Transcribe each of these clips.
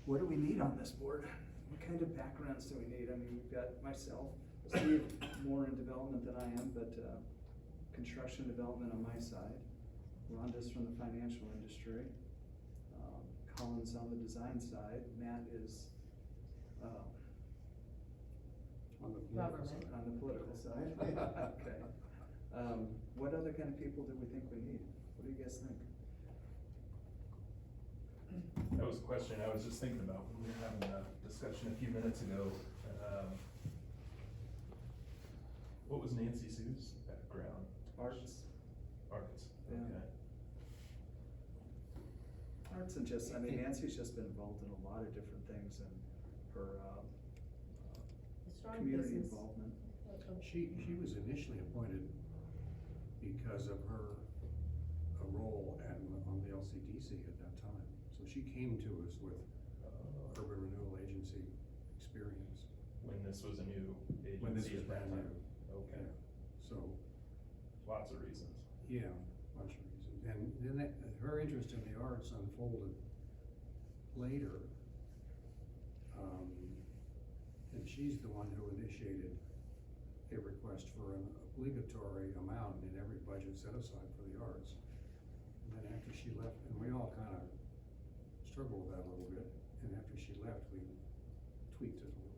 what do we need on this board? What kind of backgrounds do we need? I mean, we've got myself, Steve, more in development than I am, but, construction development on my side. Rhonda's from the financial industry. Colin's on the design side. Matt is, On the political Government. side. on the political side. Okay. What other kind of people do we think we need? What do you guys think? That was a question I was just thinking about when we were having a discussion a few minutes ago. What was Nancy Sue's background? Arts. Arts, Yeah. okay. Arts and just, I mean, Nancy's just been involved in a lot of different things and her, Strong community business. involvement. She was initially appointed because of her role on the LCDC at that time. So she came to us with urban renewal agency experience. When this was a new When this agency was at that brand time? new. Okay, So, lots of reasons. yeah, bunch of reasons. And then her interest in the arts unfolded later. And she's the one who initiated a request for an obligatory amount in every budget set aside for the arts. And then after she left, and we all kind of struggled with that a little bit, and after she left, we tweaked it a little.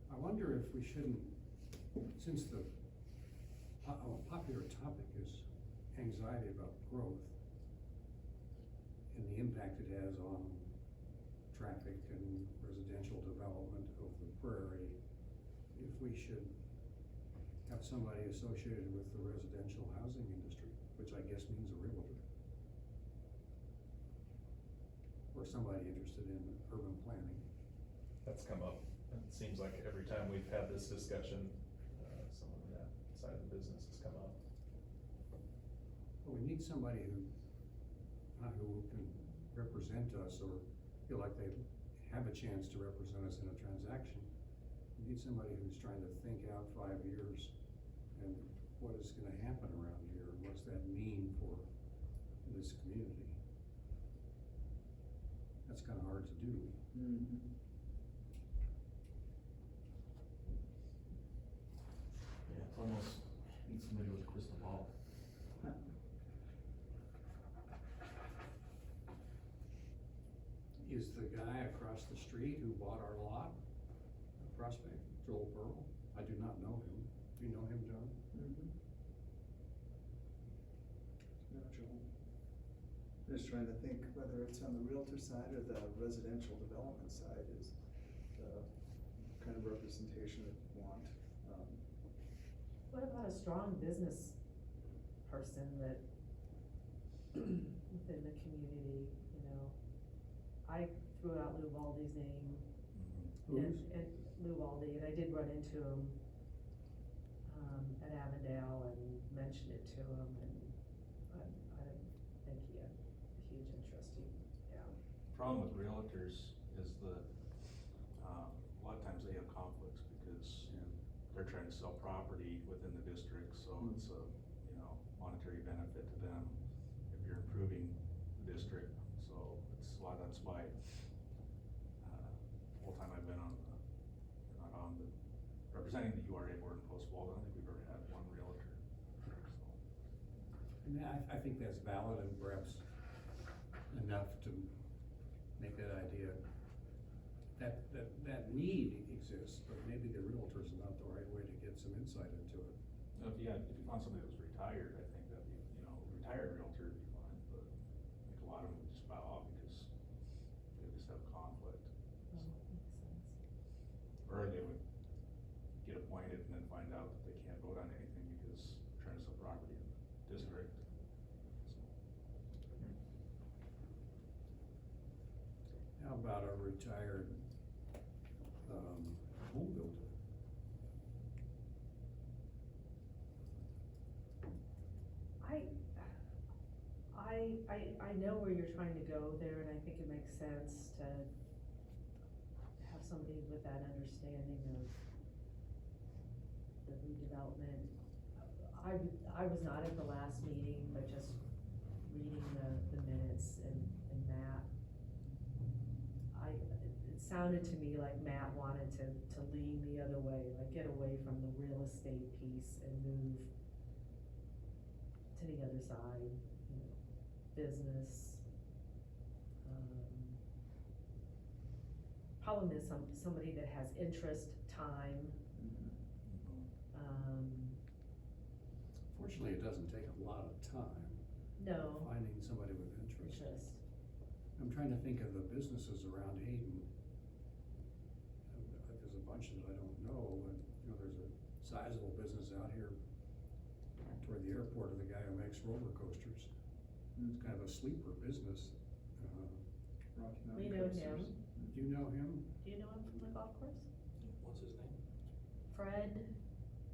I wonder if we shouldn't, since the popular topic is anxiety about growth and the impact it has on traffic and residential development of the prairie, if we should have somebody associated with the residential housing industry, which I guess means a realtor. Or somebody interested in urban planning. That's come up. It seems like every time we've had this discussion, someone on that side of the business has come up. But we need somebody who can represent us or feel like they have a chance to represent us in a transaction. We need somebody who's trying to think out 5 years and what is gonna happen around here, and what's that mean for this community. That's kinda hard to do. Mm-hmm. Yeah, it's almost, need somebody with a crystal ball. Is the guy across the street who bought our lot, Prospect, Joel Pearl? I do not know him. Do you know him, John? Mm-hmm. No, Joel. I'm just trying to think whether it's on the realtor side or the residential development side is the kind of representation that you want. What about a strong business person that within the community, you know? I threw out Lou Baldy's name. Whose? And Lou Baldy, and I did run into him, at Avondale and mentioned it to him, and I didn't think he had a huge interest, yeah. Problem with realtors is that, a lot of times they have conflicts because they're trying to sell property within the district, so it's a, monetary benefit to them if you're improving the district. So it's a lot, that's why, the whole time I've been not on the, representing the URA board in Post Walden, I don't think we've ever had one realtor, so. And I think that's valid and perhaps enough to make that idea, that need exists, but maybe the realtor's not the right way to get some insight into it. If you found somebody that was retired, I think that'd be, retired realtor would be fine, but I think a lot of them would just bow out because they just have conflict. Oh, makes sense. Or they would get appointed and then find out that they can't vote on anything because they're trying to sell property in the district. How about a retired, home builder? I know where you're trying to go there, and I think it makes sense to have somebody with that understanding of the redevelopment. I was not at the last meeting, but just reading the minutes and sounded to me like Matt wanted to lean the other way, like get away from the real estate piece and move to the other side, you know, business. Problem is somebody that has interest, time, Fortunately, it doesn't take a lot of time no, finding somebody with interest. interest. I'm trying to think of the businesses around Hayden. There's a bunch that I don't know, but, you know, there's a sizable business out here toward the airport of the guy who makes roller coasters. It's kind of a sleeper business. Rocky We Mountain know Coasters. him. Do you know him? Do you know him from the golf course? What's his name? Fred,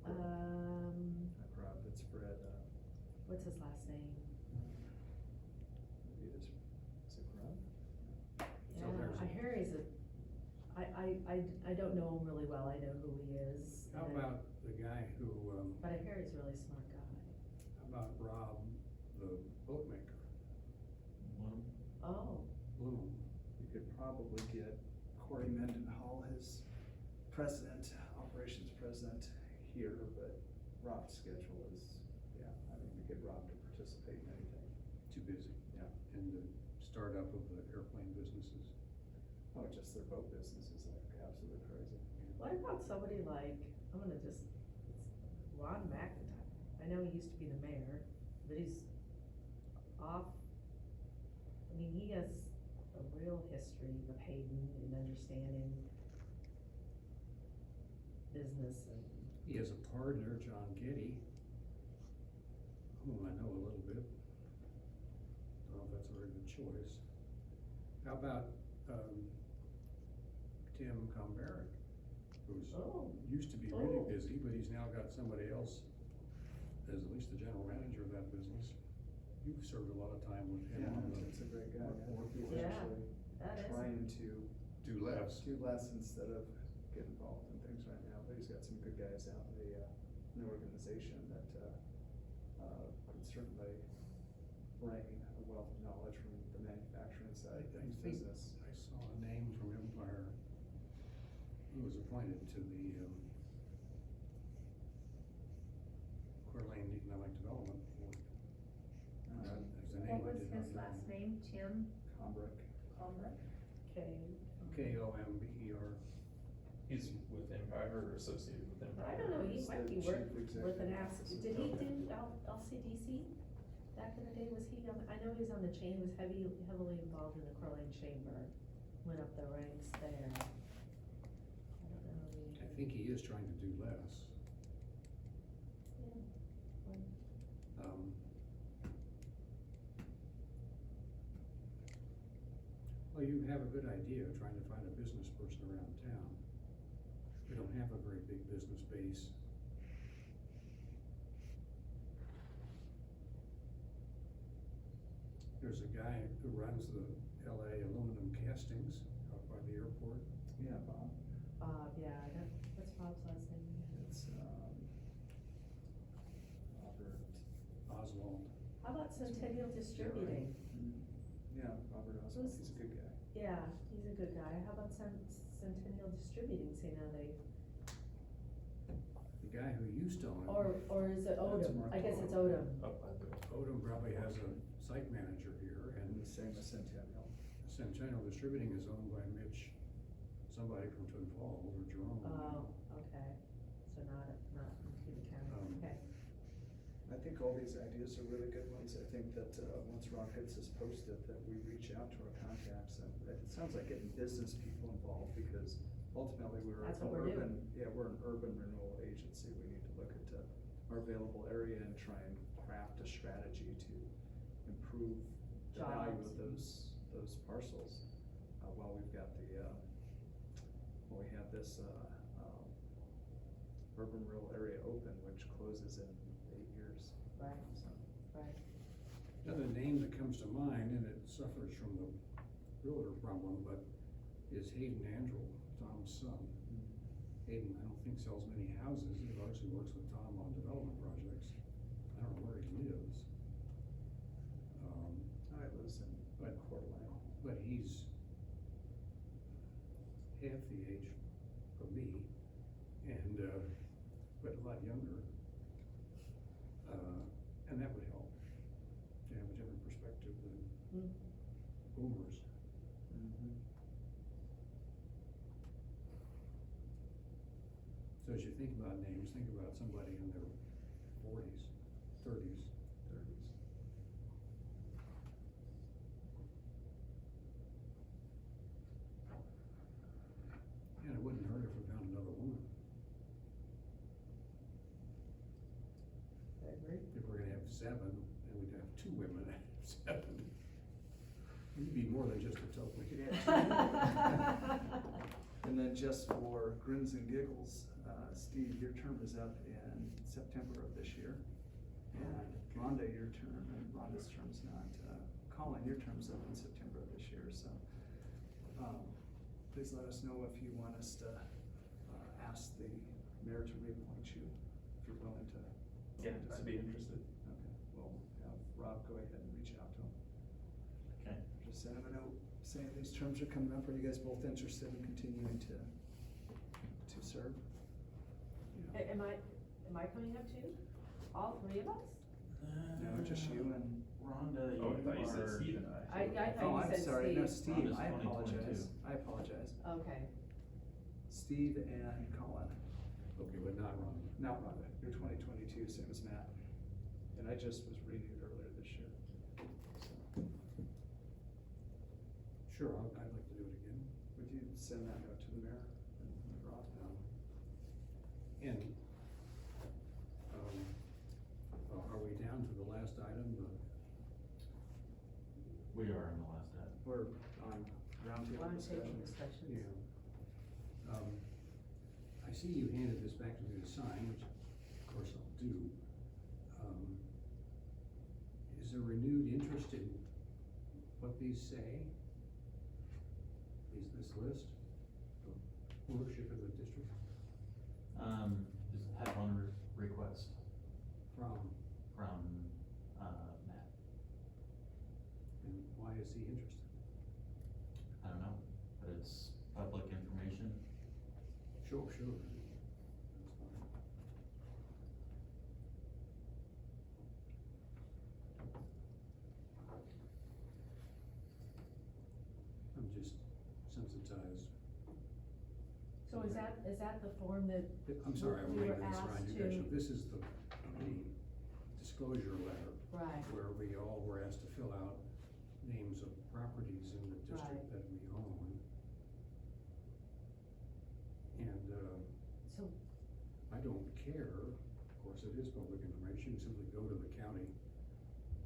Not Rob, it's Fred, what's his last name? maybe it is it Rob? So Yeah, there's I a- hear he's I don't know him really well, I know who he is. How and I- about the guy who, But I hear he's a really smart guy. how about Rob, the boatmaker? Oh, Bloom. You could probably get Corey Mendenhall, his president, operations president here, but Rob's schedule is, yeah, I mean, we get Rob to participate in anything. Too busy. Yeah. And the startup of the airplane businesses. Oh, just their boat business is like absolutely crazy. what about somebody like, I'm gonna just, it's Ron McIntyre. I know he used to be the mayor, but he's off. I mean, he has a real history of Hayden and understanding business and, He has a partner, John Getty, whom I know a little bit. Don't know if that's a very good choice. How about, Tim Combarrick, who's oh, used to be really Oh. busy, but he's now got somebody else as at least the general manager of that business. You've served a lot of time with him on the. It's a great guy, yeah. work He's force. Yeah. actually that is. trying to Do less. do less instead of get involved in things right now, but he's got some good guys out in the organization that, could certainly bring a wealth of knowledge from the manufacturing side of I think business. I saw a name from Empire, who was appointed to the, Coeur d'Alene Economic Development Board. That's the name What I was did not his know. last name, Tim Combrick. Combrick? Okay. Comber. He's with Empire or associated with Empire? I don't know, he He's might the be chief worth an executive ask. officer. Did he do LCDC? Back in the day, was he on, I know he was on the chain, was heavily involved in the Coeur d'Alene Chamber, went up the ranks there. I don't know. I think he is trying to do less. Yeah. Um, Well, you have a good idea of trying to find a business person around town. We don't have a very big business base. There's a guy who runs the LA aluminum castings out by the airport. Yeah, Bob. Yeah, I don't, what's Bob's last name? It's, Robert. Oswald. How about Centennial Distributing? Yeah, Robert Oswald, he's a good guy. Yeah, he's a good guy. How about Centennial Distributing, see now they, The guy who used to own it. or is it That's Odom? Mark I guess it's Odom. Odom. Up by the. Odom probably has a site manager here, And and the same as Centennial. Centennial Distributing is owned by Mitch, somebody from Twin Falls or Jerome. Oh, okay, so not Cuba County, Um, okay. I think all these ideas are really good ones. I think that, once Rock gets this posted, that we reach out to our contacts, and it sounds like getting business people involved, because ultimately we're That's an what we're urban, yeah, we're an urban renewal agency. We need to look at, our available area and try and craft a strategy to improve the value of Jobs. those parcels. While we've got while we have this, urban rural area open, which closes in 8 years. Right, So, right. Another name that comes to mind, and it suffers from the realtor problem, but is Hayden Andrew, Tom's son. Hayden, I don't think sells many houses, he largely works with Tom on development projects. I don't know where he lives. I lives in But- Coeur d'Alene. But he's the age of me, and, but a lot younger. And that would help, to have a different perspective than Mm. boomers. Mhm. So as you think about names, think about somebody in their 40s, 30s. And it wouldn't hurt if we found another woman. I agree. If we're gonna have 7, then we'd have 2 women and 7. We'd be more than just a total. We could have And then just for grins and giggles, Steve, your term is up in September of this year. And Rhonda, your term, and Rhonda's term's not, Colin, your term's up in September of this year, so. Please let us know if you want us to, ask the mayor to reappoint you, if you're willing to. Yeah, I'd be interested. Okay, we'll have Rob go ahead and reach out to him. Okay. Just send him a note saying these terms are coming up. Are you guys both interested in continuing to serve? You know, Am I coming up too? All 3 of us? No, just you and. Rhonda, Oh, I thought you said are- Steve and I. I Oh, thought I'm you said sorry, no, Steve. Steve, Rhonda's I 2022. apologize, I apologize. Okay, Steve and Colin, Okay, but not Ron. not Rhonda, you're 2022, same as Matt. And I just was renewed earlier this year. So, Sure, I'd like to do it again. would you send that note to the mayor and Rob? And, are we down to the last item? We are in the last item. We're on roundtable roundtable discussions. discussions. Yeah. I see you handed this back to me to sign, which of course I'll do. Is there renewed interest in what these say? This list? of Ownership of the district Just had one request from, Matt. and why is he interested? I don't know, but it's public information. Sure. That's fine. I'm just sensitized. So is that the form that? I'm sorry, I'm we were reading this asked right. You to- guys should- This is the disclosure letter Right, where we all were asked to fill out names of properties in the district Right. that we own. And, so, I don't care, of course, it is public information, you simply go to the county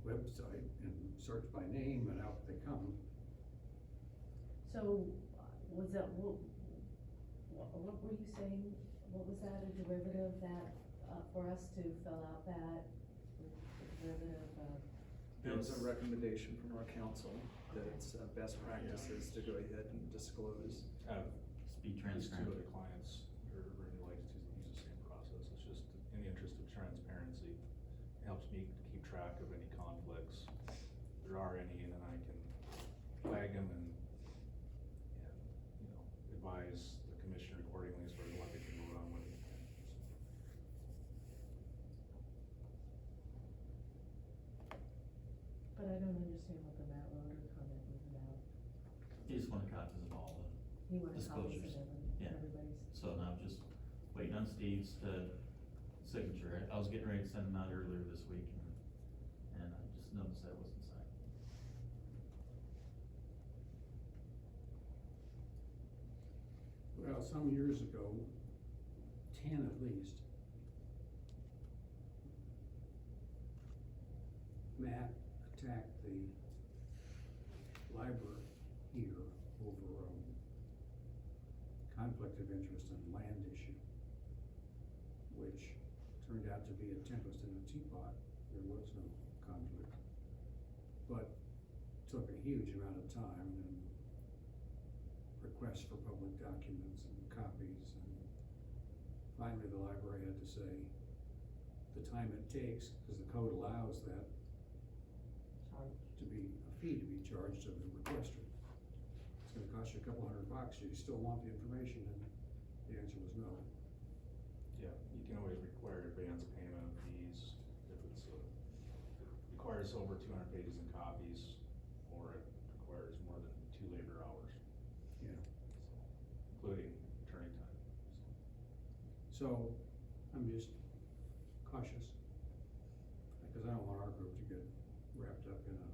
website and search by name and out they come. so, was that, what were you saying? What was that, a derivative that, for us to fill out that, derivative of? There was It's- a recommendation from our council that it's best practices to go ahead and disclose. Just be These two transparent. other clients are really like to use the same process, it's just in the interest of transparency. It helps me keep track of any conflicts, if there are any, and then I can flag them and, you know, advise the commission accordingly as far as what they can vote on, what they can. But I don't understand what the Matt Roder comment was about. You just want copies of all the, He wanted copies Disclosures. of Yeah. everybody's. so now just waiting on Steve's signature. I was getting ready to send them out earlier this week and I just noticed that wasn't signed. Well, some years ago, 10 at least, Matt attacked the library here over, conflict of interest and land issue, which turned out to be a tempest in a teapot. There was no conflict, but took a huge amount of time and requests for public documents and copies, and finally the library had to say the time it takes, because the code allows that Charge. to be, a fee to be charged to the requester. it's gonna cost you a couple $100, you still want the information, and the answer was no. Yeah, you can always require advance payment of fees if it's, it requires over 200 pages in copies, or it requires more than 2 labor hours, Yeah. including attorney time, So, I'm just cautious, because I don't want our group to get wrapped up in a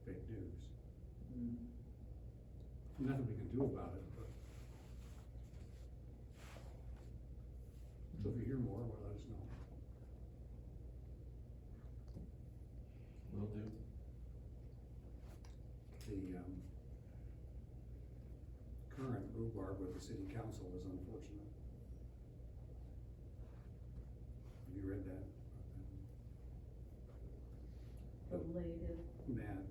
fake news. Mm. Nothing we can do about it, but. So if you hear more, well, let us know. Will do. The, current rhubarb with the city council is unfortunate. Have you read that? Related, Matt.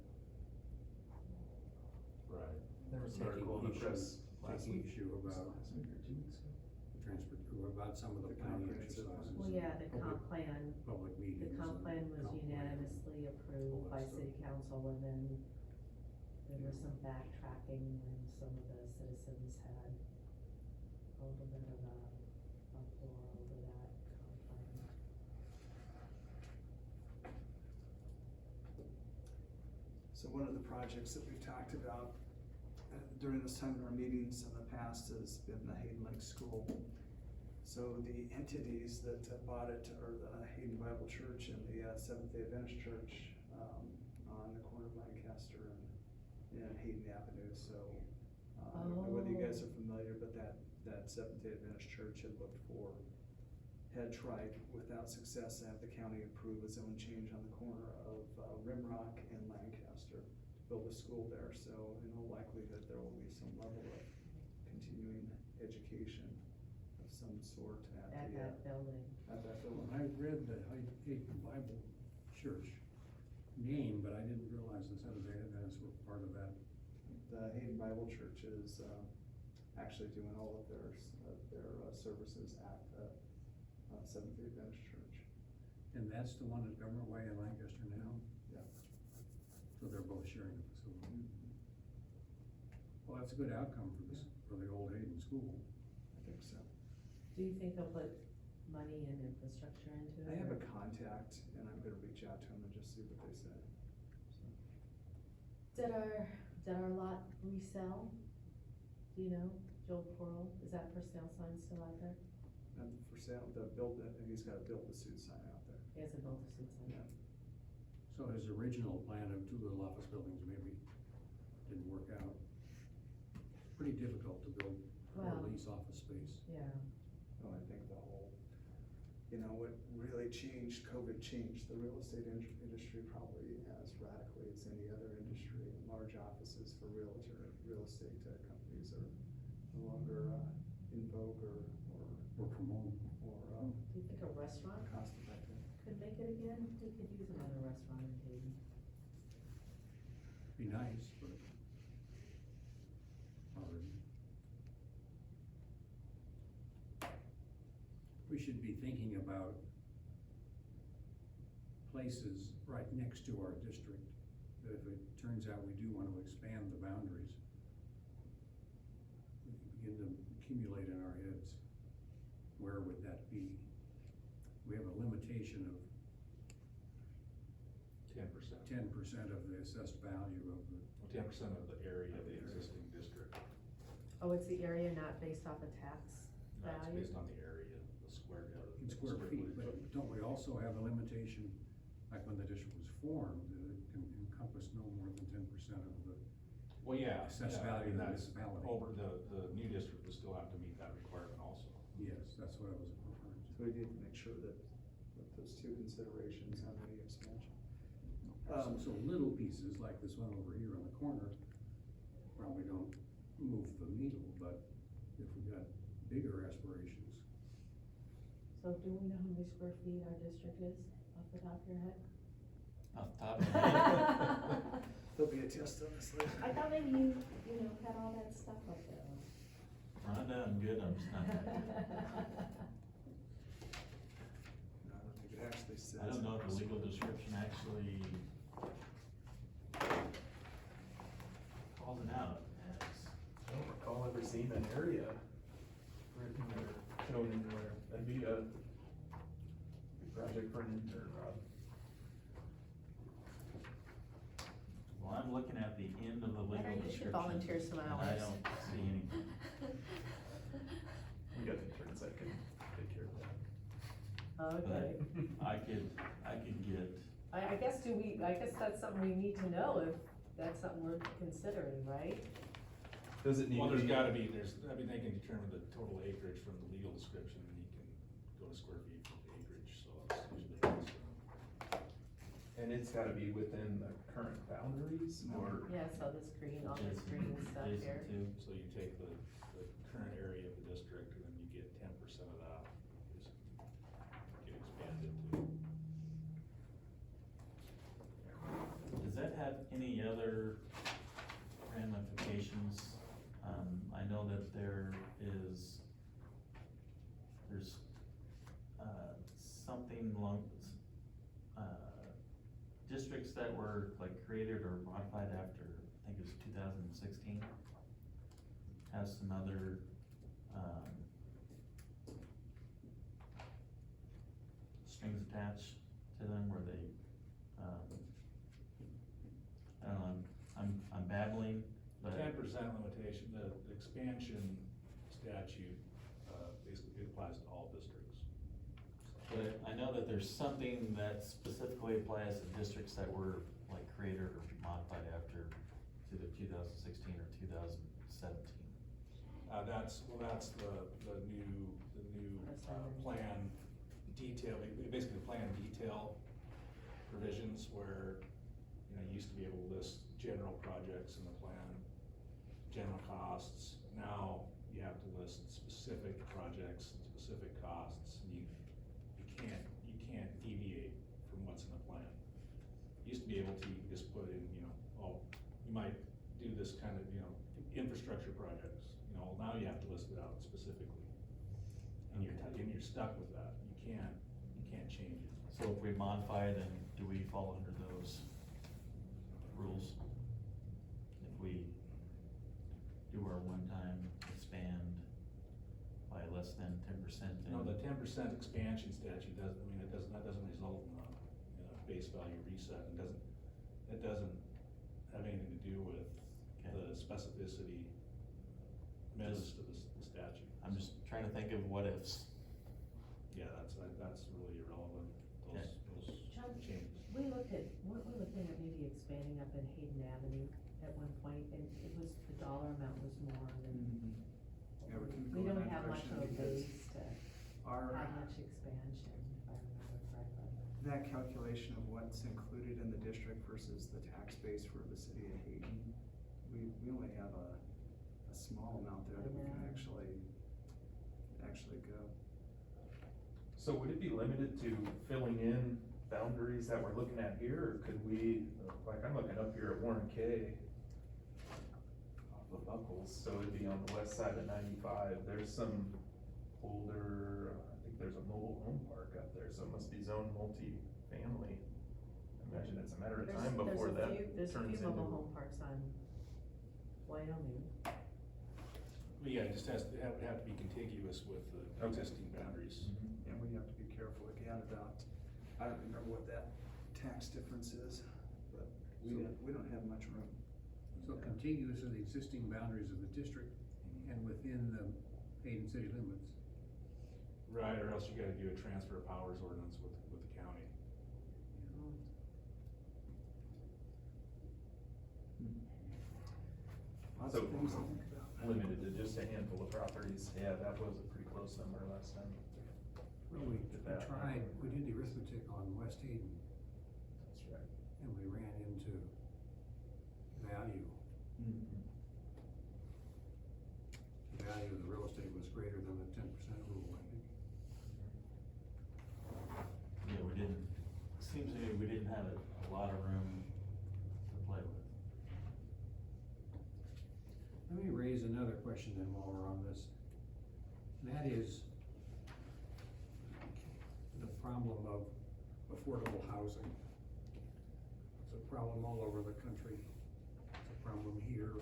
right? There was an taking article in the issue- press last taking week. issue about Last week or 2 weeks ago. about some of the The planning comprehensive exercises. well, yeah, the comp public- plan, Public meetings. the comp and plan was comp plan. unanimously all approved that by stuff. city council, and then there was some backtracking when some of the citizens had a little bit of a uproar over that comp plan. So one of the projects that we've talked about during this time in our meetings in the past has been the Hayden Lake School. So the entities that bought it are the Hayden Bible Church and the Seventh-day Adventist Church on the corner of Lancaster and Hayden Avenue. So I don't know whether you guys are familiar, but that Seventh-day Adventist Church had tried without success to have the county approve a zone change on the corner of Rimrock and Lancaster to build a school there. So in all likelihood, there will be some level of continuing education of some sort At that building. at that Well, building. I read the Hayden Bible Church name, but I didn't realize the Seventh-day Adventists were part of that. The Hayden Bible Church is actually doing all of their services at the Seventh-day Adventist Church. And that's the one at Government Way in Lancaster now? Yeah. So they're both sharing a facility. Well, that's a good outcome for this, for the old Hayden School. I think so. Do you think they'll put money and infrastructure into it? I have a or- contact and I'm gonna reach out to them and just see what they say. Did our lot resell? Do you know, Joel Pearl, is that for sale sign still out there? And for sale, he's gotta build the suit sign out there. He hasn't built a suit sign. Yeah. So his original plan of 2 little office buildings maybe didn't work out. Pretty difficult to build or Well- lease office space. Yeah, Well, I think what really changed, COVID changed the real estate industry probably as radically as any other industry. Large offices for real estate companies are no longer in vogue Work from home. do you think a restaurant cost effective. could make it again? We could use another restaurant in Hayden. Be nice, but hard. We should be thinking about places right next to our district, that if it turns out we do want to expand the boundaries, we can begin to accumulate in our heads, where would that be? We have a limitation of 10%. 10% of the assessed value of the. 10% of the area of the existing district. Oh, it's the area not based off of tax No, value? it's based on the area, the square. In square feet, but don't we also have a limitation, like when the district was formed, that it can encompass no more than 10% of the, Well, yeah. Assessed yeah, value I mean, of the that's municipality. over, the new district would still have to meet that requirement also. yes, that's what I was referring to. So we need to make sure that with those two considerations on any expansion. So little pieces like this one over here on the corner probably don't move the needle, but if we got bigger aspirations. So do we know how many square feet our district is off the top of your head? Off the top of my head. There'll be a test on this later. I thought maybe you had all that stuff up there. Rhonda, I'm good, I'm just not. No, I don't think it actually says. I don't know if the legal description actually description. volunteer some and I hours. don't see anything. We got interns that can take care of that. Okay, But I could get, I guess I guess that's something we need to know, if that's something worth considering, right? Does it need Well, to there's be? gotta be, they can determine the total acreage from the legal description, and you can go to square feet for the acreage, so it's usually. And it's gotta be within the current boundaries, or? Yeah, so this green, all this Jason, green stuff Jason here. too. So you take the current area of the district, and then you get 10% of that, is, get expanded to. Does that have any other ramifications? I know that there's, something along, districts that were like created or modified after, I think it was 2016, has some other, strings attached to them where they, I don't know, I'm babbling, but. 10% limitation, the expansion statute, basically applies to all districts. But I know that there's something that specifically applies to districts that were like created or modified after either 2016 or 2017. That's the new, plan detail, basically the plan detail provisions where, you know, you used to be able to list general projects in the plan, general costs. Now you have to list specific projects and specific costs, and you can't deviate from what's in the plan. You used to be able to, you just put in, you know, oh, you might do this kind of, you know, infrastructure projects, you know, now you have to list it out specifically. And you're stuck with that, you can't change it. So if we modify, then do we fall under those rules? If we do our one-time expand by less than 10%, then. No, the 10% expansion statute that doesn't result in a base value reset, it doesn't have anything to do with Okay. the specificity amendments to the statute. I'm just trying to think of what ifs. Yeah, that's really irrelevant, Okay. those John, changes. weren't we looking at maybe expanding up in Hayden Avenue at one point, and it was, the dollar amount was more than, Yeah, we can we go in don't that have much of a direction because base to our, have much expansion, if I remember correctly. that calculation of what's included in the district versus the tax base for the city of Hayden, we only have a small amount there that we can Yeah. actually go. So would it be limited to filling in boundaries that we're looking at here, or could we, like, I'm looking up here at Warren K. off of Buckles, so it'd be on the west side of 95, there's some older, I think there's a mobile home park up there, so it must be zoned multi-family. I imagine it's a matter of time before that There's a turns few mobile into. home parks on Wyoming. But yeah, it just has to have to be contiguous with the Okay. existing boundaries. Mhm. And we have to be careful again about, I don't remember what that tax difference is, but we don't have much room. So contiguous of the existing boundaries of the district and within the Hayden city limits. Right, or else you gotta do a transfer of powers ordinance with the county. Lots So- of things to think about. Limited to just a handful of properties, yeah, that was a pretty close number last time. Well, we Did that. tried, we did the arithmetic on West Hayden, That's right. and we ran into value. The value of the real estate was greater than the 10% rule, I think. Yeah, we didn't, seems to me we didn't have a lot of room to play with. Let me raise another question then while we're on this. And that is the problem of affordable housing. It's a problem all over the country. It's a problem here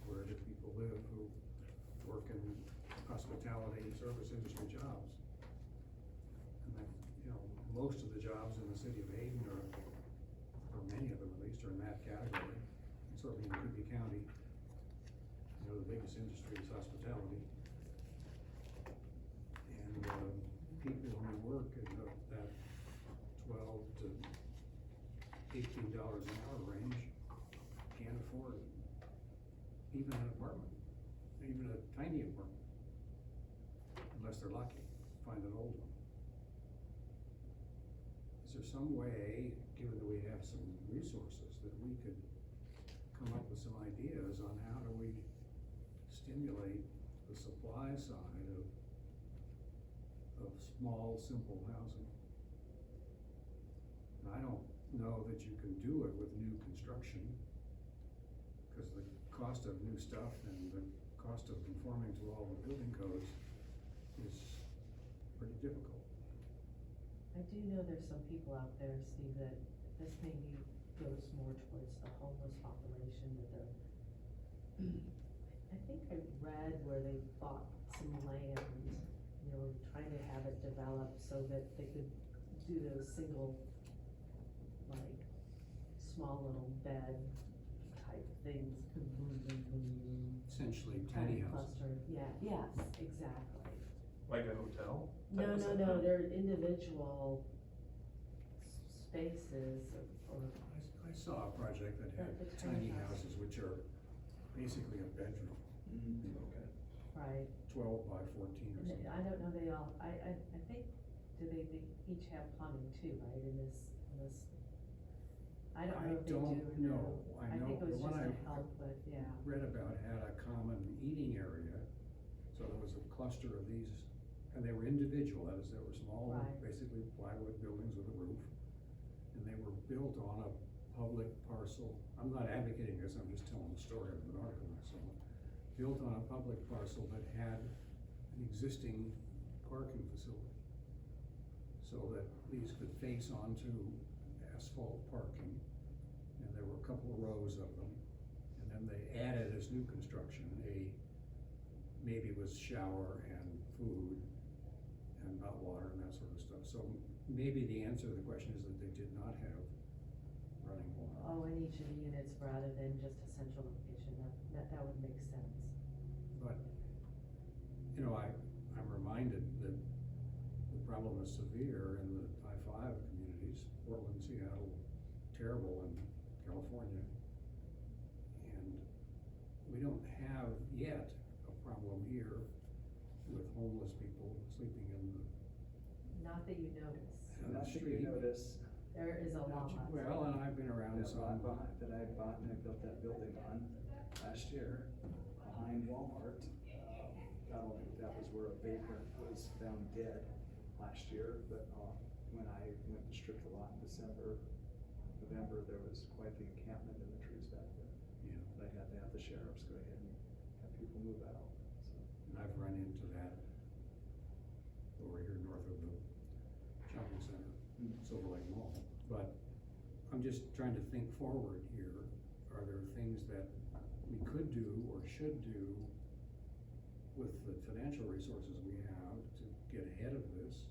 where the people live who work in hospitality and service industry jobs. And that, you know, most of the jobs in the city of Hayden or many of them at least, are in that category, and certainly in Cook County. the biggest industry is hospitality. And, people who work in that $12 to $18 an hour range can't afford even an apartment, even a tiny apartment. Unless they're lucky, find an old one. Is there some way, given that we have some resources, that we could come up with some ideas on how do we stimulate the supply side of small, simple housing? And I don't know that you can do it with new construction, cause the cost of new stuff and the cost of conforming to all the building codes is pretty difficult. I do know there's some people out there, Steve, that this maybe goes more towards the homeless population that they're, I think I read where they bought some land, they were trying to have it developed so that they could do those single, like, small little bed type things. Essentially Kind tiny of houses. cluster, yeah, yes, exactly. Like a hotel? No, type of no, setup? no, they're individual spaces or, I saw a project that had The tiny tiny house. houses, which are basically a bedroom, Okay. right. 12 by 14 or And something. I don't know, they all, I think, they each have plumbing too, right, in this, I don't know if they do or no. I know, think it the was one just I to help with, yeah, read about had a common eating area, so there was a cluster of these, and they were individual, that is, they were small, Right. basically plywood buildings with a roof, and they were built on a public parcel. I'm not advocating this, I'm just telling the story of an article I saw. Built on a public parcel that had an existing parking facility, so that these could face onto asphalt parking, and there were a couple of rows of them. And then they added as new construction maybe it was shower and food and hot water and that sort of stuff. So maybe the answer to the question is that they did not have running water. oh, in each of the units rather than just a central location, that would make sense. But, I'm reminded that the problem is severe in the I-5 communities, Portland, Seattle, terrible in California. And we don't have yet a problem here with homeless people sleeping in the Not that you notice, on the Not that street. you notice. there is a lot. Well, and I've been around That some. I bought and I built that building on last year behind Walmart. Not only that was where a vagrant was found dead last year, but when I went to strip the lot in November, there was quite the encampment in the trees back there. Yeah. But I had to have the sheriffs go ahead and have people move out, so. And I've run into that over here north of the shopping center, Silver Lake Mall. But I'm just trying to think forward here. Are there things that we could do or should do with the financial resources we have to get ahead of this?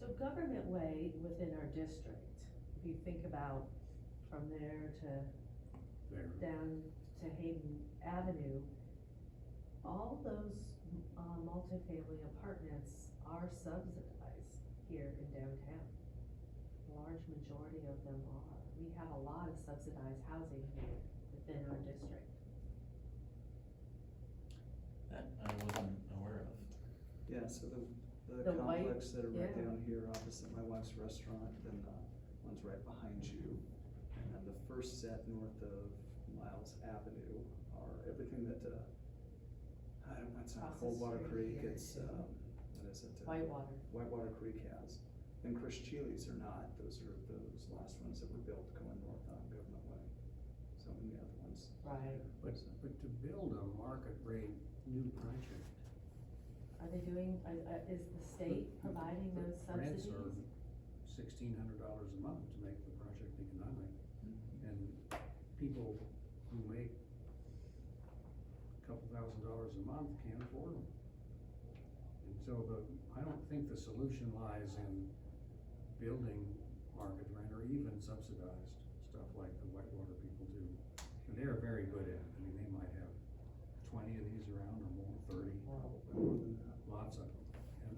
So Government Way within our district, if you think about from there to There. down to Hayden Avenue, all those multifamily apartments are subsidized here in downtown. A large majority of them are. We have a lot of subsidized housing here within our district. That I wasn't aware of. Yeah, so the The white- complex that are right yeah. down here opposite my wife's restaurant, then the one's right behind you. And then the first set north of Miles Avenue are everything that, it's not Across the Coldwater street Creek, here, it's, too. what is it? Whitewater. Whitewater Creek has. And Chris Chili's are not, those are those last ones that were built going north on Government Way. So many other ones. Right. But to build a market rate new project. Are they doing, is the state providing those Rents subsidies? are $1,600 a month to make the project economic, Mhm. and people who make a couple $1,000s a month can't afford them. And so I don't think the solution lies in building market rent or even subsidized stuff like the Whitewater people do. And they're very good at it. I mean, they might have 20 of these around or more, 30. Probably more than that. Lots of them.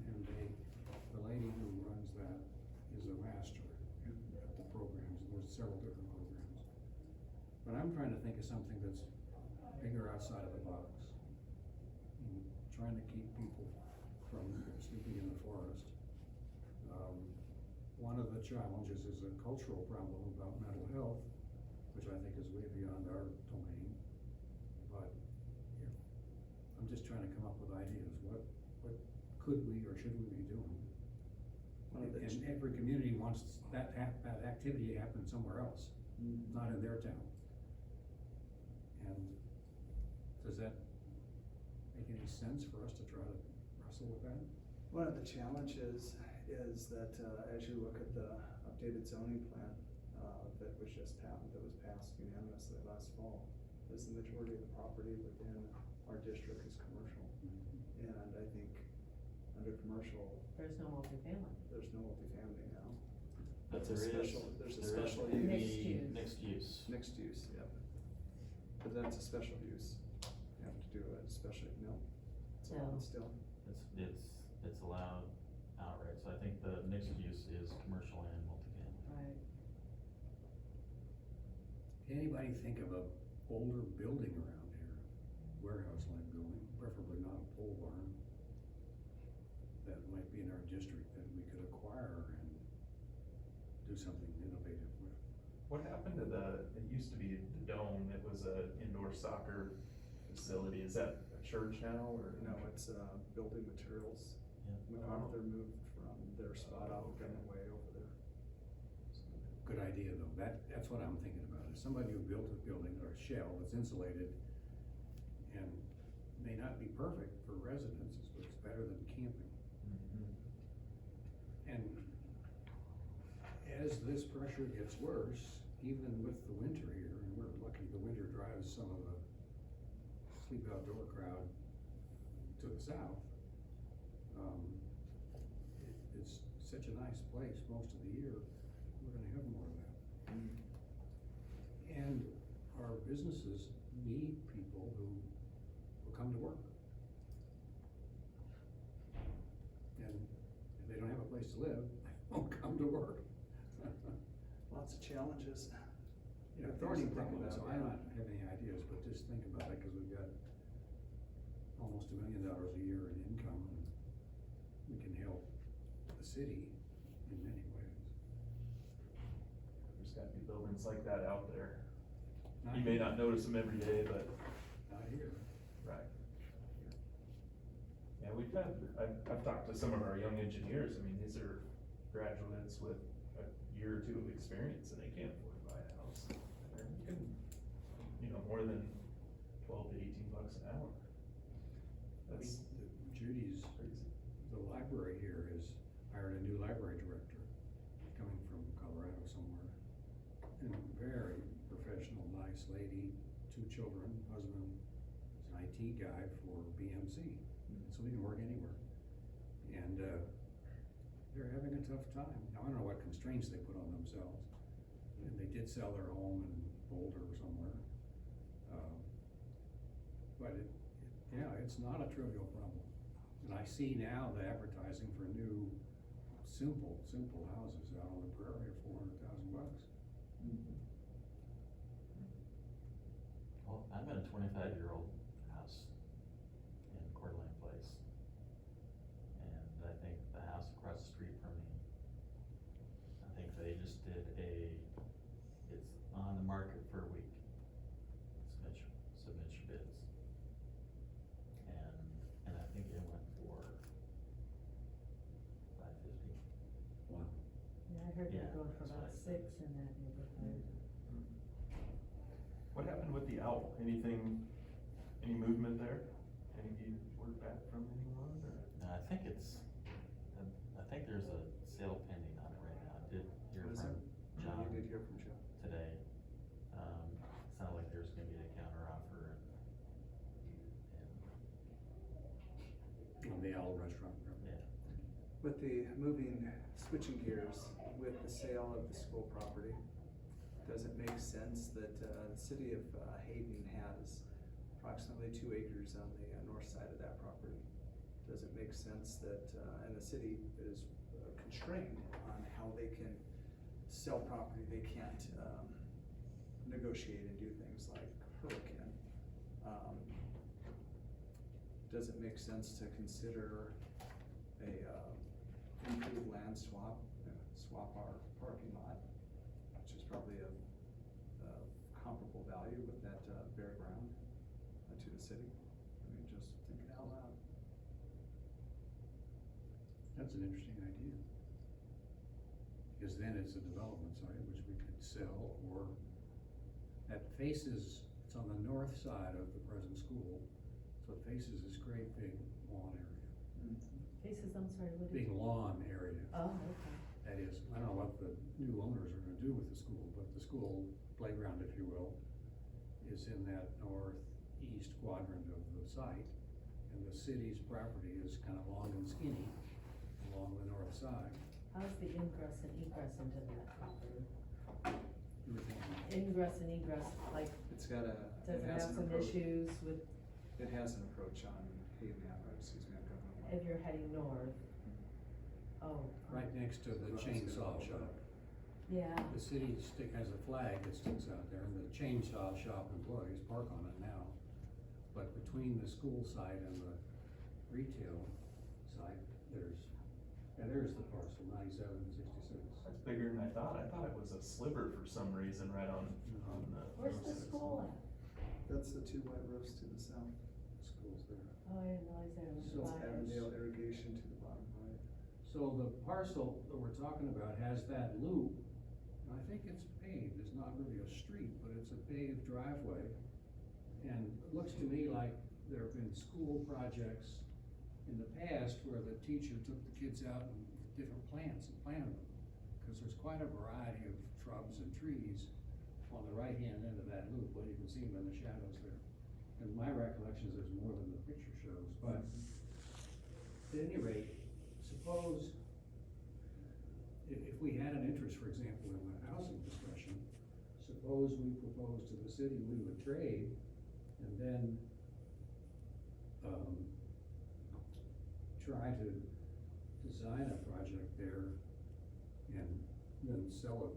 And the lady who runs that is a master at the programs, and there's several different programs. But I'm trying to think of something that's bigger outside of the box. And trying to keep people from sleeping in the forest. One of the challenges is a cultural problem about mental health, which I think is way beyond our domain. But yeah, I'm just trying to come up with ideas. What could we or should we be doing? One of the And every community wants that activity to happen somewhere else, not in their town. And does that make any sense for us to try to wrestle with that? One of the challenges is that, as you look at the updated zoning plan, that was passed unanimously last fall, is the majority of the property within our district is commercial. And I think under commercial, There's no multifamily. there's no multifamily now. But There's a there is, special- there's a there is special maybe Mixed use. mixed use. Mixed use, yep. But that's a special use. You have to do a special, no? It's allowed still. It's allowed outright, so I think the mixed use is commercial and multifamily. Right. Anybody think of a older building around here, warehouse-like building, preferably not a pole barn, that might be in our district that we could acquire and do something innovative with? What happened to it used to be the Dome, it was a indoor soccer facility, is that a church now, or? No, it's, building materials. Yeah. MacArthur moved from their spot out way over there. Good idea, though. That's what I'm thinking about, is somebody who built a building or a shell that's insulated and may not be perfect for residences, but it's better than camping. Mhm. And as this pressure gets worse, even with the winter here, and we're lucky the winter drives some of the sleep outdoor crowd to the south. It's such a nice place most of the year, we're gonna have more of that. And our businesses need people who will come to work. And if they don't have a place to live, they won't come to work. Lots of challenges. Yeah, Things thorny to think problem, about, so yeah. I don't have any ideas, but just think about it, cause we've got almost $1 million a year in income, and we can help the city in many ways. There's gotta be buildings like that out there. Not You may here. not notice them every day, but, Not here. right. Yeah, I've talked to some of our young engineers, I mean, these are graduates with a year or two of experience, and they can't afford to buy a house. They're making, more than 12 to 18 bucks an hour. That's Judy's, crazy. the library here has hired a new library director, coming from Colorado somewhere. And very professional, nice lady, 2 children, husband is an IT guy for BMC, so we can work anywhere. And, they're having a tough time. Now, I don't know what constraints they put on themselves, and they did sell their home in Boulder or somewhere. But it's not a trivial problem. And I see now the advertising for new, simple houses out on the prairie at $400,000. Well, I'm in a 25-year-old house in Coeur d'Alene Place. And I think the house across the street from me, I think they just did it's on the market for a week. Submit your bids. And I think it went for $550. Wow. Yeah, I heard Yeah, they're going for that's about what I said. 6 in that neighborhood. What happened with the owl? Any movement there? Any word back from anyone, or? No, I think there's a sale pending on it right now. I did hear What is from it? John You did hear from Joe. today. Sounded like there's gonna be a counter offer and On the Owl Restaurant. yeah. With switching gears, with the sale of the school property, does it make sense that, the city of Hayden has approximately 2 acres on the north side of that property? Does it make sense that, and the city is constrained on how they can sell property, they can't, negotiate and do things like HURA can. Does it make sense to consider a, improved land swap, swap our parking lot, which is probably a comparable value with that, bare ground, to the city? I mean, just thinking out loud. That's an interesting idea. Because then it's a development site which we could sell, or that faces, it's on the north side of the present school, so it faces this great big lawn area. Faces, I'm sorry, what is Big it? lawn area. Oh, okay. That is, I don't know what the new owners are gonna do with the school, but the school playground, if you will, is in that northeast quadrant of the site. And the city's property is kind of long and skinny along the north side. How's the ingress and egress into that property? You were thinking, Ingress and egress, like, It's got a, does it have some issues with, It has an approach on Hayden, excuse me, on Government Way. if you're heading north? Oh. right next to the chainsaw shop. Yeah, The city has a flag that sticks out there, and the chainsaw shop employees park on it now. But between the school site and the retail site, there's the parcel, 97 and 66. That's bigger than I thought. I thought it was a sliver for some reason right on the. where's the north side. school at? That's the 2 white roofs to the south. The school's there. Oh, I didn't realize there was So a It's fire. Avondale irrigation to the bottom right. So the parcel that we're talking about has that loop, and I think it's paved, it's not really a street, but it's a paved driveway. And it looks to me like there have been school projects in the past where the teacher took the kids out and different plants and planted them. Cause there's quite a variety of shrubs and trees on the right-hand end of that loop, well, you can see them in the shadows there. And my recollection is there's more than the picture shows, but at any rate, suppose if we had an interest, for example, in the housing discussion, suppose we proposed to the city we would trade and then, try to design a project there and then sell it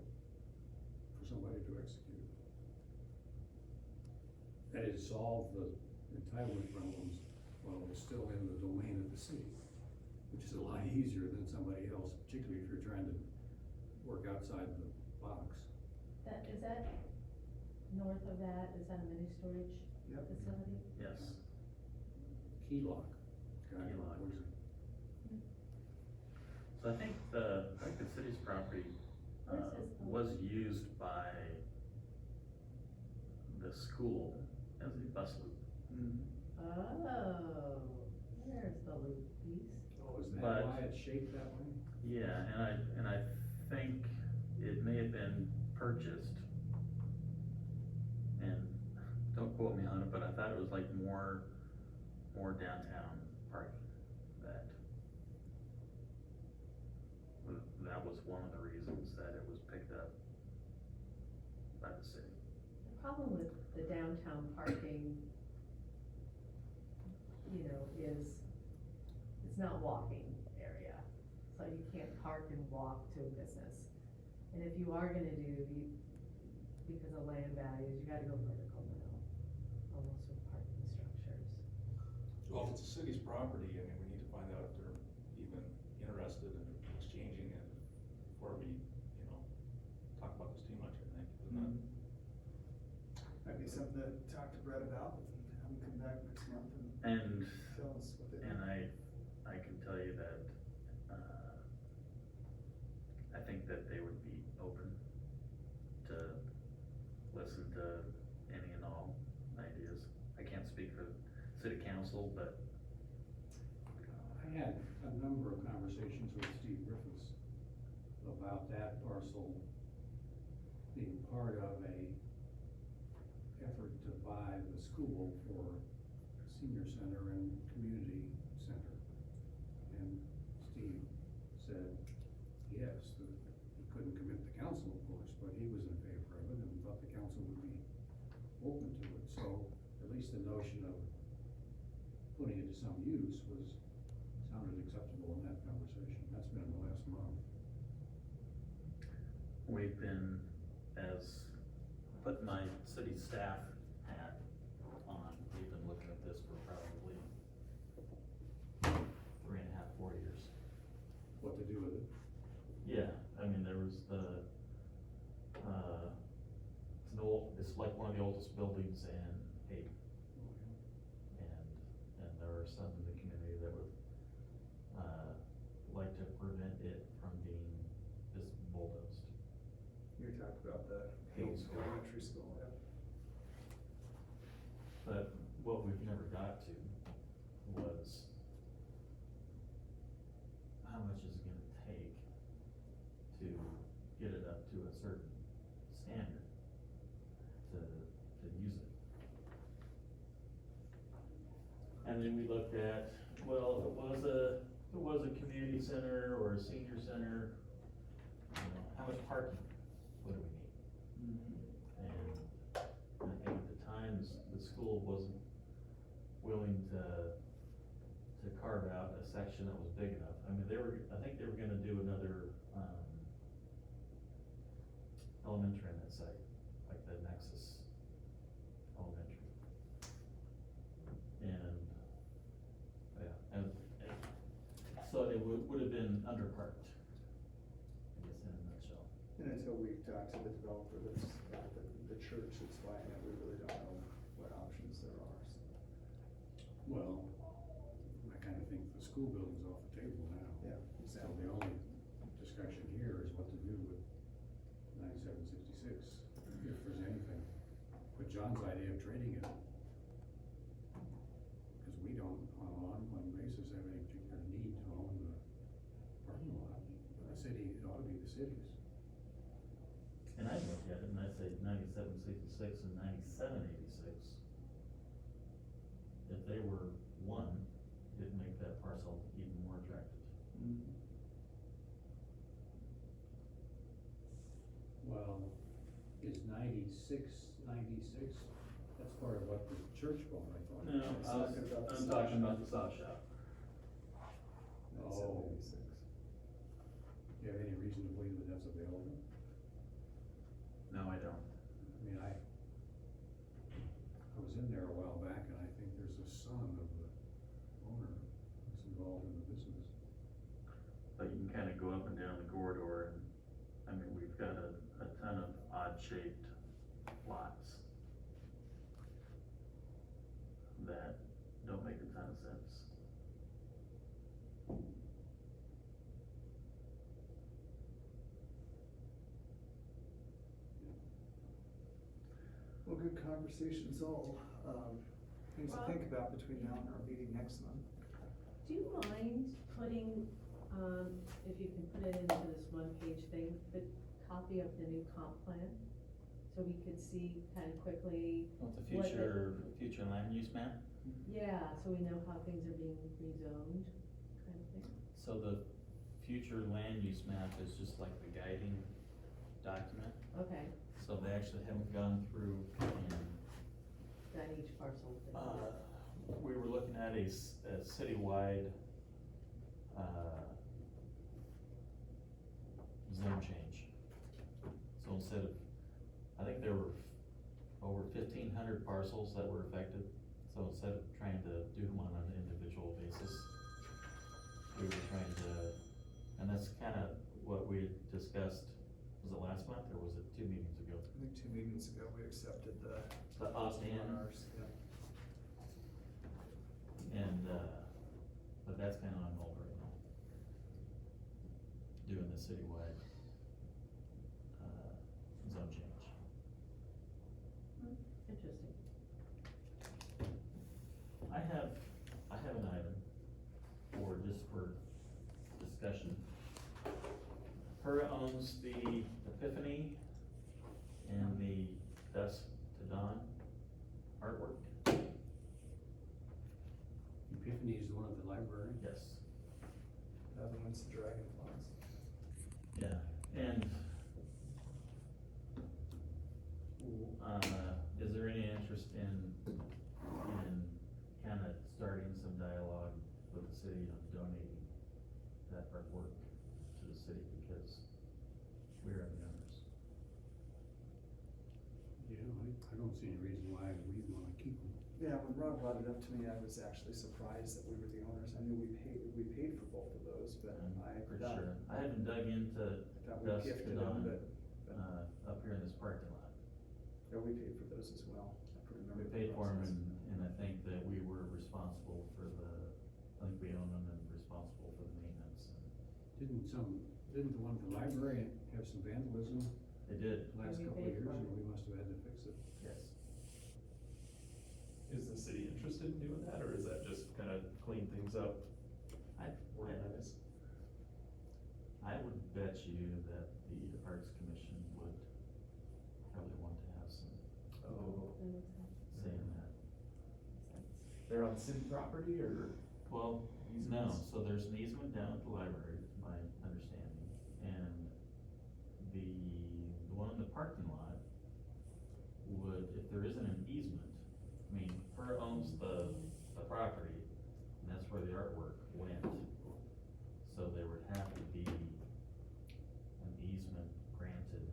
for somebody to execute. That is, solve the entitlement problems while it's still in the domain of the city, which is a lot easier than somebody else, particularly if you're trying to work outside the box. Is that north of that, is that a mini storage Yep. facility? Yes. Key lock. Guy, Key lock. what is it? So I think the city's property, Where's his home? was used by the school as a bus loop. Oh, there's the loop piece. Oh, is that But- why it's shaped that way? Yeah, and I think it may have been purchased. And don't quote me on it, but I thought it was like more downtown parking that was one of the reasons that it was picked up by the city. The problem with the downtown parking, you know, is it's not walking area. So you can't park and walk to a business. And if you are gonna do, because of land values, you gotta go vertical now, almost with parking structures. Well, if it's the city's property, I mean, we need to find out if they're even interested in exchanging it before we, talk about this too much, I think, isn't it? Might be something to talk to Brett about, and have him come back next month and And, tell us what they. and I can tell you that, I think that they would be open to listen to any and all ideas. I can't speak for city council, but I had a number of conversations with Steve Griffiths about that parcel being part of a effort to buy the school for a senior center and community center. And Steve said, yes, he couldn't commit the council, of course, but he was in favor of it, and putting it to some use sounded acceptable in that conversation. That's been in the last month. We've been, as, put my city staff hat on, we've been looking at this for probably 3.5, 4 years. What to do with it? Yeah, I mean, there was it's like one of the oldest buildings in Hayden. And there are some in the community that would, like to prevent it from being just bulldozed. You're talking about the Hayden School. elementary school, yeah. But what we've never got to was, how much is it gonna take to get it up to a certain standard to use it? And then we looked at, well, if it was a community center or a senior center, you know, how much parking would we need? And I think at the time, the school wasn't willing to carve out a section that was big enough. I mean, I think they were gonna do another, elementary on that site, like the Nexus Elementary. And, yeah, and so it would have been underparked, I guess, in a nutshell. And until we talk to the developer that's at the church that's buying it, we really don't know what options there are, so. Well, I kinda think the school building's off the table now. Yeah, So exactly. the only discussion here is what to do with 9766, if there's anything. But John's idea of trading it, because we don't, on an ongoing basis, have any particular need to own the parking lot. The city, it ought to be the city's. And I look at it and I say 9766 and 9786. If they were one, it'd make that parcel even more attractive. Well, is 96, that's part of what the church bought, I thought. No, I'm talking about the soft shop. That's Oh. 786. Do you have any reason to believe that that's available? No, I don't. I mean, I was in there a while back, and I think there's a son of the owner that's involved in the business. But you can kinda go up and down the corridor and, I mean, we've got a ton of odd shaped lots that don't make a ton of sense. Well, good conversations, all, things to Well- think about between now and our meeting next month. Do you mind putting, if you can put it into this one-page thing, the copy of the new comp plan? So we could see kind of quickly, Well, the What future land use map, yeah, so we know how things are being rezoned, kind of thing. so the future land use map is just like the guiding document. Okay, So they actually haven't gone through and, that each parcel thing. we were looking at a citywide, zone change. So instead of, I think there were over 1,500 parcels that were affected, so instead of trying to do them on an individual basis, we were trying to, and that's kinda what we had discussed, was it last month, or was it 2 meetings ago? I think 2 meetings ago, we accepted the. The Austin. on ours, yeah. And, but that's kinda on hold right now. Doing the citywide, zone change. Interesting. I have an item just for discussion. HURA owns the Epiphany and the Dusk to Dawn artwork. Epiphany is the one at the library. Yes. The other one's the dragonflies. Yeah, and, is there any interest in kinda starting some I don't see any reason why we'd wanna keep them. Yeah, when Rob brought it up to me, I was actually surprised that we were the owners. I knew we paid for both of those, but I For thought, sure. I haven't dug into thought we dust gifted them, on, but, up here in this parking lot. yeah, we paid for those as well. I couldn't remember We the paid for them process. and I think that we were responsible for I think we own them and responsible for the maintenance. Didn't the one at the library have some vandalism They did, the last We couple of paid years, for it. and we must have had to fix it? yes. Is the city interested in doing that, or is that just kind of clean things up, I organize? would bet you that the Arts Commission would probably want to have some Oh, That makes sense. say in that. Makes sense. they're on city property, or? Well, no, Easements? so there's an easement down at the library, my understanding, and the one in the parking lot would, if there isn't an easement, I mean, HURA owns the property, and that's where the artwork went. So there would have to be an easement granted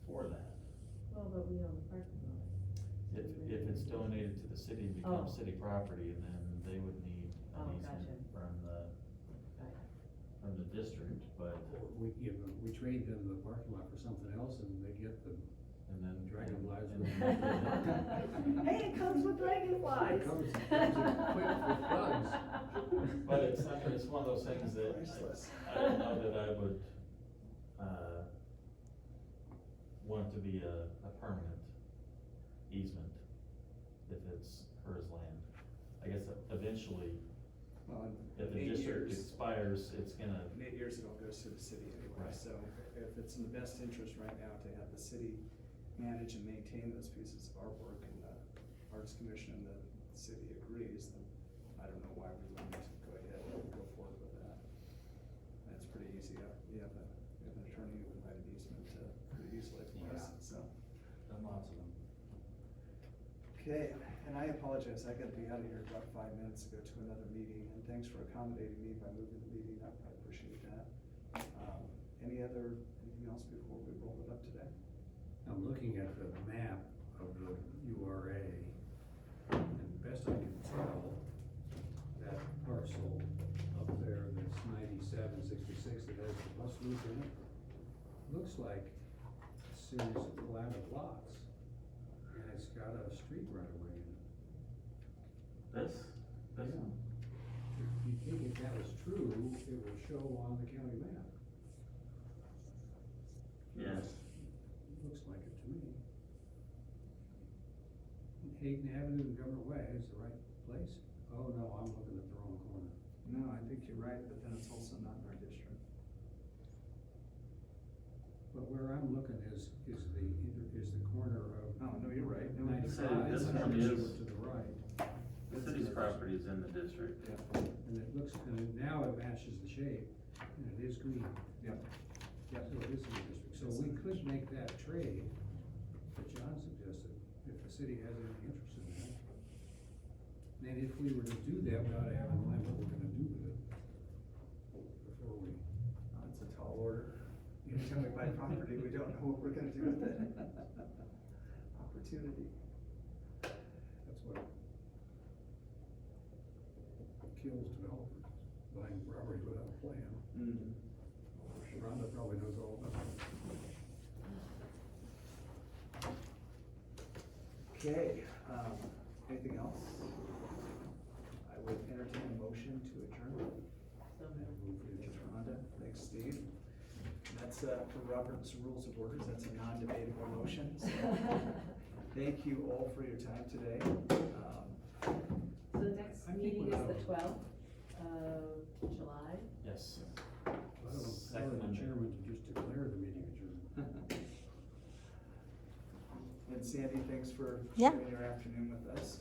for that. Well, but we own the parking lot. If it's donated to the city and Oh. becomes city property, then they would need Oh, an gotcha. easement Right. from the district, but, Or we trade them the parking lot for something else, and they get the and then. dragonflies. and with- then- Hey, it comes with dragonflies. It comes equipped with bugs. But it's one of those things that Priceless. I don't know that I would, want it to be a permanent easement if it's HER's land. I guess eventually, Well, if in the 8 district years, expires, it's gonna, in 8 years, it all goes to the city anyway, Right. so if it's in the best interest right now to have the city manage and maintain those pieces of artwork and the Arts Commission and the city agrees, then I don't know why we wouldn't go ahead and go forward with that. And it's pretty easy, we have an attorney who can write an easement, pretty easily for us, Yeah. so. Done lots of them. Okay, and I apologize, I gotta be out of here about 5 minutes to go to another meeting, and thanks for accommodating me by moving the meeting up, I appreciate that. Anything else before we roll it up today? I'm looking at the map of the URA, and best I can tell, that parcel up there that's 9766 that has the bus loop in it, looks like a series of platted lots, and it's got a street right away in it. this, Yeah. If you think if that was true, it would show on the county map. yes. Looks like it to me. Hayden Avenue and Government Way is the right place? Oh, no, I'm looking at the wrong corner. No, I think you're right, but then it's also not in our district. But where I'm looking is the corner of. Oh, no, you're right. No, it's- 95, this and one over is- to the right. The city's property is in the district. Yeah, And it looks, and now it matches the shape, and it is green. yeah. Yeah, so it is in the district. So we could make that trade that John suggested, if the city has any interest in that. And if we were to do that, we ought to have in mind what we're gonna do with it before we. It's a tall order. Anytime we buy property, we don't know what we're gonna do with it. Opportunity. That's what kills developers, buying property without a plan. Rhonda probably knows all about it. Okay, anything else? I would entertain a motion to adjourn. So Thanks, Rhonda. Thanks, Steve. That's, for Robert's Rules of Orders, that's a non-debatable motion. So thank you all for your time today. So the next I think meeting is the without- 12th of July. Yes. I don't know, Second the Monday. chairman to just declare the meeting adjourned. And Sandy, thanks for Yeah. spending your afternoon with us.